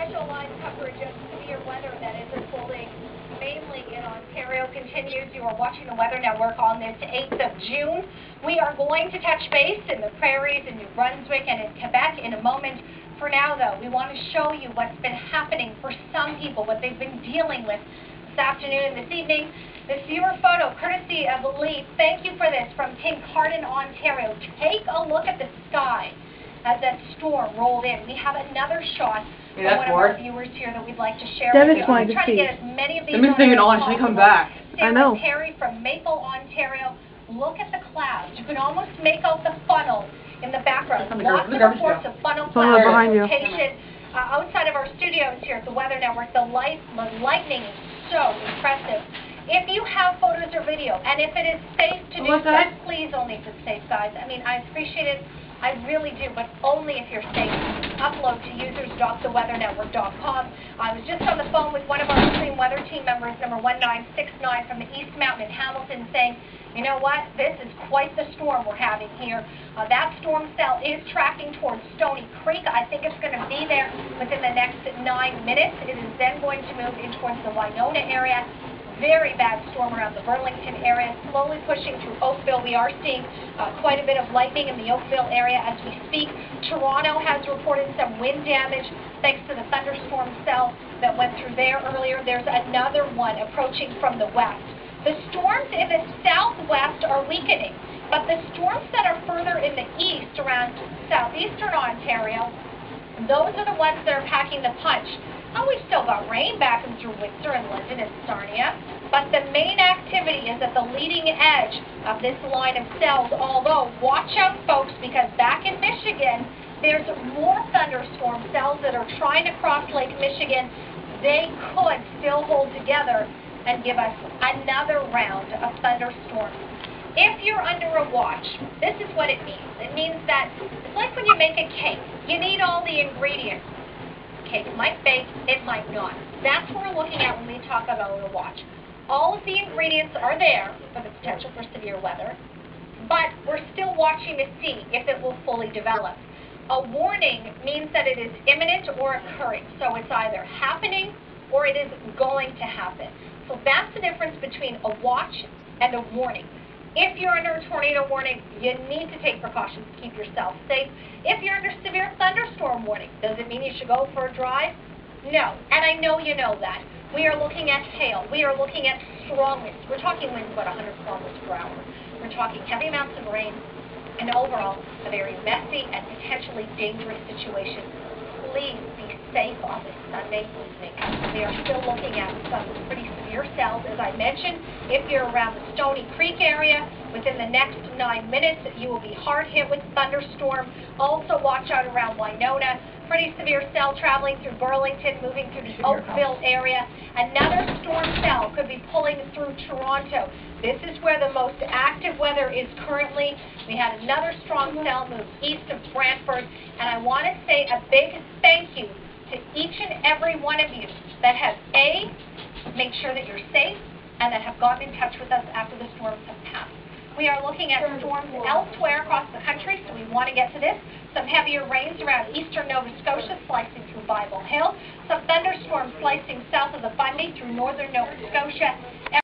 special live coverage of severe weather that is unfolding mainly in Ontario continues. You are watching the Weather Network on this 8th of June. We are going to touch base in the prairies in New Brunswick and in Quebec in a moment. For now, though, we want to show you what's been happening for some people, what they've been dealing with this afternoon and this evening. This viewer photo, courtesy of Lee, thank you for this, from Kincardine, Ontario. Take a look at the sky as that storm rolled in. We have another shot from one of our viewers here that we'd like to share with you. I'm trying to get as many of these on as possible. Come back. I know. Terry from Maple, Ontario. Look at the clouds. You can almost make out the funnel in the background. Lots of reports of funnel clouds location. Outside of our studios here at the Weather Network, the lightning is so impressive. If you have photos or video, and if it is safe to do so, please only if it's safe, guys. I mean, I appreciate it. I really do, but only if you're safe. Upload to users.theweathernetwork.com. I was just on the phone with one of our extreme weather team members, number 1969 from the East Mountain in Hamilton, saying, you know what, this is quite the storm we're having here. That storm cell is tracking towards Stony Creek. I think it's going to be there within the next 9 minutes. It is then going to move in towards the Winona area. Very bad storm around the Burlington area, slowly pushing through Oakville. We are seeing quite a bit of lightning in the Oakville area as we speak. Toronto has reported some wind damage thanks to the thunderstorm cell that went through there earlier. There's another one approaching from the west. The storms in the southwest are weakening, but the storms that are further in the east around southeastern Ontario, those are the ones that are packing the punch. Oh, we've still got rain back through Windsor and London and Sarnia, but the main activity is at the leading edge of this line of cells, although watch out, folks, because back in Michigan, there's more thunderstorm cells that are trying to cross Lake Michigan. They could still hold together and give us another round of thunderstorms. If you're under a watch, this is what it means. It means that it's like when you make a cake. You need all the ingredients. Cake might bake, it might not. That's what we're looking at when we talk about a watch. All of the ingredients are there for the potential for severe weather, but we're still watching to see if it will fully develop. A warning means that it is imminent or occurring, so it's either happening or it is going to happen. So that's the difference between a watch and a warning. If you're under a tornado warning, you need to take precautions to keep yourself safe. If you're under severe thunderstorm warning, does it mean you should go for a drive? No, and I know you know that. We are looking at hail. We are looking at strong winds. We're talking winds about 100 kilometers per hour. We're talking heavy amounts of rain, and overall, a very messy and potentially dangerous situation. Please be safe on this Sunday evening. We are still looking at some pretty severe cells, as I mentioned. If you're around the Stony Creek area, within the next 9 minutes, you will be hard hit with thunderstorm. Also watch out around Winona. Pretty severe cell traveling through Burlington, moving through the Oakville area. Another storm cell could be pulling through Toronto. This is where the most active weather is currently. We had another strong cell move east of Brantford, and I want to say a big thank you to each and every one of you that have made sure that you're safe and that have gotten in touch with us after the storms have passed. We are looking at storms elsewhere across the country, so we want to get to this. Some heavier rains around eastern Nova Scotia, slicing through Bible Hill. Some thunderstorms slicing south of the Bundy through northern Nova Scotia.